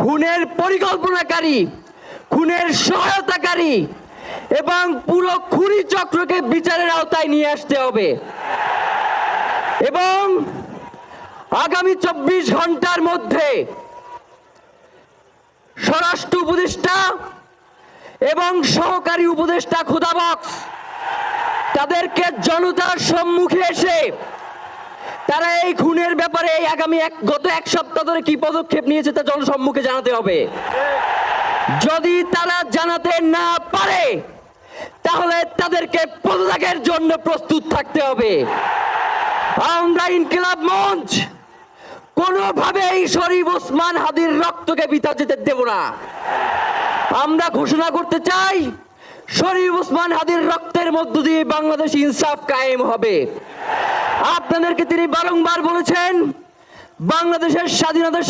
খুনের পরিকল্পনাকারী, খুনের সহায়তাকারী এবং পুরো খুনি চক্রকে বিচারের আওতায় নিয়ে আসতে হবে এবং আগামী 24 ঘন্টার মধ্যে স্বরাষ্ট্র উপদেষ্টা এবং সহকারী উপদেষ্টা খুদা বক্স তাদেরকে জনতার সম্মুখে এসে তারা এই খুনের ব্যাপারে গত এক সপ্তাহ ধরে কি পদক্ষেপ নিয়েছে তা জনসম্মুখে জানাতে হবে। যদি তারা জানাতে না পারে তাহলে তাদেরকে পদত্যাগের জন্য প্রস্তুত থাকতে হবে। আমরা ইনকিলাব মঞ্চ কোনোভাবেই শরীফ ওসমান হাদির রক্তকে বৃথা যেতে দেব না। আমরা ঘোষণা করতে চাই শরীফ ওসমান হাদির রক্তের মধ্য দিয়ে বাংলাদেশ ইনসাফ কায়েম হবে। আপনাদেরকে তিনি বারংবার বলেছেন বাংলাদেশের স্বাধীনতা